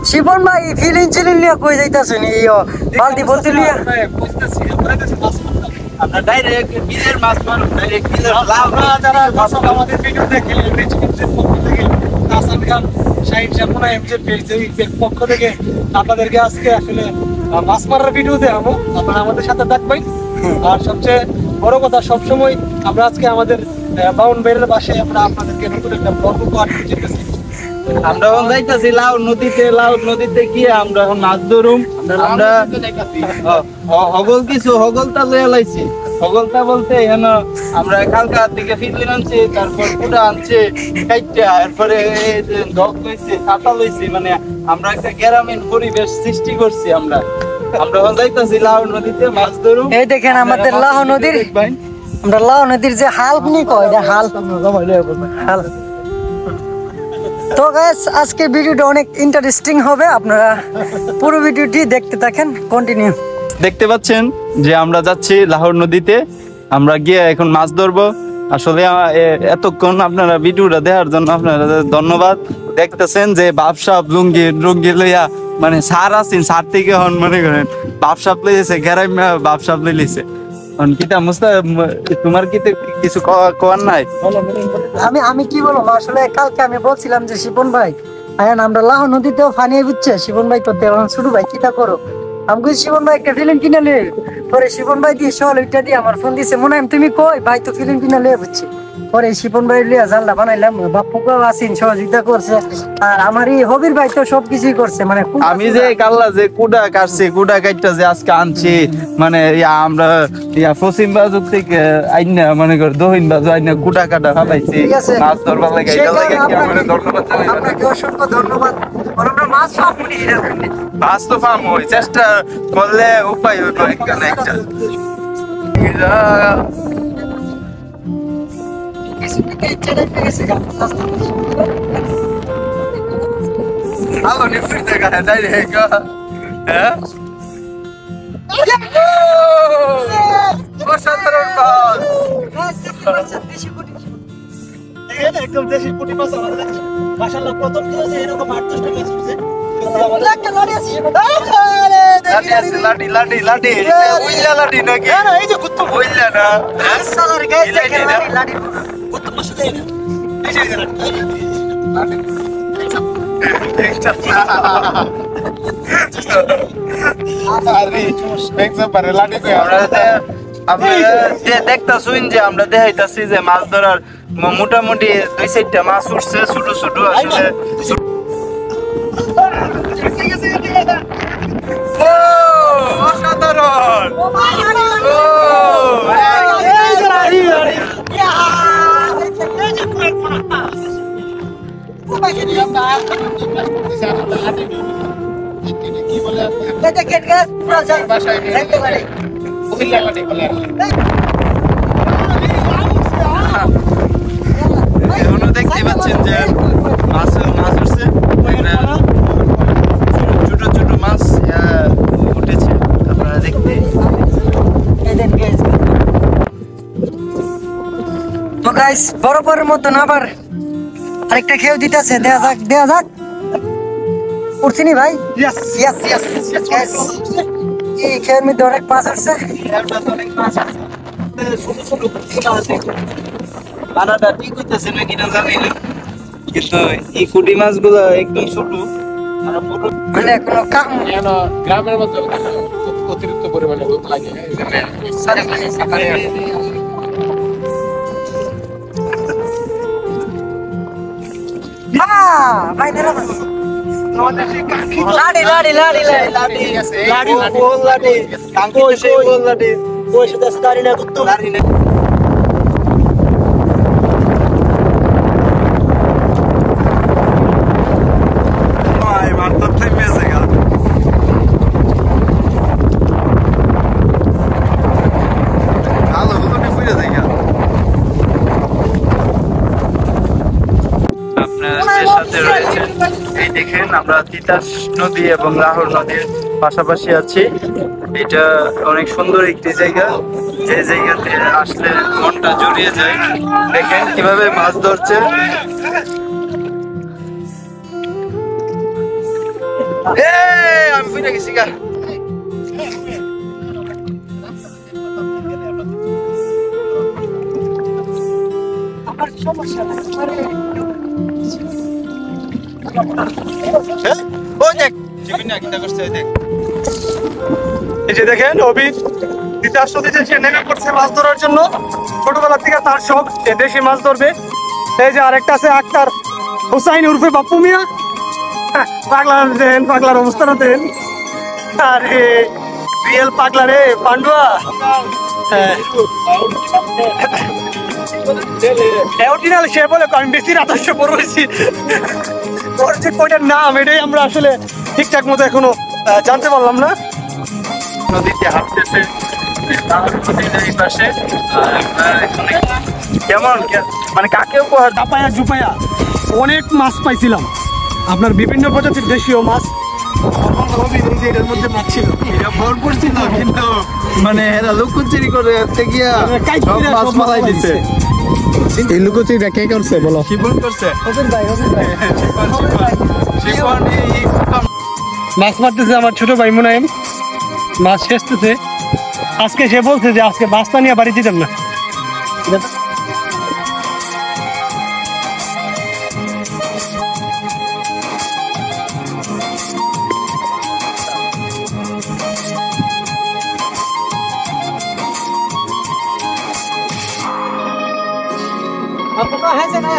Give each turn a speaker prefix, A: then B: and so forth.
A: শিবন ভাই feeling chilling লিয়া কই যাইতাছেন ইয়ো বালতি বলতে লিয়া
B: বুঝতেছি আমরা ডাইরেক্ট বিলের মাছ মারব ডাইরেক্ট বিলের লাভ যারা দর্শক আমাদের ভিডিও দেখে হাসান খান শাহিন শামুনা এমজে পেজের পক্ষ থেকে আপনাদেরকে আজকে আসলে মাছ মারার ভিডিও দেখাবো, আপনারা আমাদের সাথে থাকবেন। আর সবচেয়ে বড় কথা সবসময় আমরা আজকে আমাদের বাউন বাইরের বাসায় আমরা আপনাদেরকে নতুন একটা ব্লগ উপহার দিতেছি। আমরা এখন যাইতাছি লাউ নদীতে গিয়ে আমরা এখন মাছ ধরুম। আমরা হগলতা লয়ে লাইছি। হগলতা বলতে এখানে আমরা কালকা থেকে ফিটলিন আনছি, তারপর কুটা আনছি কাইটা, এরপরে ডগ লইছি, ছাতা লইছি, মানে আমরা একটা গ্রামীণ পরিবেশ সৃষ্টি করছি। আমরা এখন যাইতাছি লাউ নদীতে মাছ ধরুম।
A: এই দেখেন আমাদের লাউ নদীর, আমরা লাউ নদীর যে হাল নি কয় এটা হাল। তো গাইস আজকে ভিডিওটা অনেক ইন্টারেস্টিং হবে, আপনারা পুরো ভিডিওটি দেখতে থাকেন, কন্টিনিউ।
B: দেখতে পাচ্ছেন যে আমরা যাচ্ছি লাহোর নদীতে, আমরা গিয়ে এখন মাছ ধরবো। আসলে এতক্ষণ আপনারা ভিডিওটা দেখার জন্য আপনারা ধন্যবাদ। দেখতেছেন যে বাপসাপ লুঙ্গি লইয়া মানে সার আছেন, সার থেকে হন মনে করেন বাপসাপ লইছে, ঘেরাই বাপসাপ লইছে। তোমার কিছু কোয়ার নাই?
A: আমি কি বলবো, আসলে কালকে আমি বলছিলাম যে শিবন ভাই আয়ান আমরা লাহো নদীতেও ফানিয়ে বুঝছে, শিবন ভাই করতে ছোট ভাই কিটা করো, আমি বলছি শিবন ভাই একটা ফিল্ম কিনে লিয়ে, পরে শিবন ভাই দিয়ে সল ওইটা দিয়ে আমার ফোন দিছে, মনে হয় তুমি কই ভাই তো ফিল্ম কিনে লিয়ে বুঝছি। পরে শিবন ভাই লিয়া জানলা বানাইলাম, বাপ্পুকাও আসিন সহযোগিতা করছে, আর আমার এই হবির ভাই তো সবকিছুই করছে। মানে
B: আমি যে কাল্লা যে কুড়া কাটছি, কুড়া কাটটা যে আজকে আনছি, মানে আমরা পশ্চিম বাজু থেকে আইনা মনে কর দক্ষিণ বাজু আইনা কুড়া কাটা ফালাইছি মাছ ধরবার লাগে।
A: আপনাকে অসংখ্য ধন্যবাদ। আমরা মাছ পাবো
B: মাছ তো পাবো, চেষ্টা করলে উপায় হইব একটা না একটা। Halo nih frite kan ada di Hega, ya? অসাধারণ মাছ!
C: একদম দেশি পুঁটি মাছ আমাদের মাশাআল্লাহ প্রথম দিনে এরকম 8-10টা মাছ উঠছে।
B: লাঠি উইলা লাঠি নাকি?
C: এই যে কুত্তা
B: উইলা না
C: কুত্তা মাছ দেয় না।
B: দেখতেছুন যে আমরা দেখাইতাছি যে মাছ ধরার মোটামুটি 2-4টা মাছ উঠছে, ছোট ছোট আসলে। অসাধারণ! দেখতে পাচ্ছেন যে মাছ উঠছে, ছোট ছোট মাছ উঠেছে, আপনারা দেখতে।
A: তো গাইস বরাবরের মতন আবার আরেকটা খেয়ে দিতেছে, দেয়া যাক উঠছিনি ভাই। এই খেয়ের মধ্যে অনেক মাছ আছে,
B: বানাটা ঠিক হইতেছে না কিনা জানি না, কিন্তু এই কুটি মাছগুলো একদম ছোট,
A: মানে কোনো কাম
C: গ্রামের মধ্যে অতিরিক্ত পরিমাণে লাগে।
A: ভাই ধরো
B: এই দেখেন আমরা তিতাস নদী এবং লাহোর নদীর পাশাপাশি আছি। এটা অনেক সুন্দর একটি জায়গা, যে জায়গাতে আসলে মনটা জড়িয়ে যায়। দেখেন কিভাবে মাছ ধরছে।
C: আমি বুঝে গেছি গা।
A: আমার সমস্যা নাই আরে
C: ওই দেখ চিকুন না কিটা করছে, ওই দেখ।
B: এই যে দেখেন অভিক তিতাস নদীতে সে নেমে পড়ছে মাছ ধরার জন্য। ছোটবেলা থেকে তার শখ সে দেশি মাছ ধরবে। এই যে আরেকটা আছে আক্তার হুসাইন উর্ফে বাপ্পু মিয়া। পাগলা দেন, পাগলার অবস্থাটা দেন। আরে রিয়েল পাগলা রে পান্ডুয়া। অরিজিনাল সে বলে আমি বেশি রাতাস্য পড়েছি। ওর যে কয়টার নাম এটাই আমরা আসলে ঠিকঠাক মতো এখনো জানতে পারলাম না।
C: নদীতে হাঁটতেছে এই পাশে।
B: কেমন মানে কাকে উপহার দাপায়া জুপায়া অনেক মাছ পাইছিলাম, আপনার বিভিন্ন প্রজাতির দেশীয় মাছ। এটার মধ্যে মাছ ছিল,
C: এটা ভরপুর ছিল, কিন্তু মানে এরা লুকোচুরি করে এতে গিয়া সব মাছ মালাই দিছে।
B: এই লুকোচুরিটা কে করছে বলো?
C: শিবন করছে।
A: হোসেন ভাই
C: শিবন
B: মাছ মারতেছে আমার ছোট ভাই মুনাইম, মাছ শেষতেছে। আজকে সে বলছে যে আজকে মাছটা নিয়ে বাড়ি দিতাম না।
A: আপনারা হয়েছে না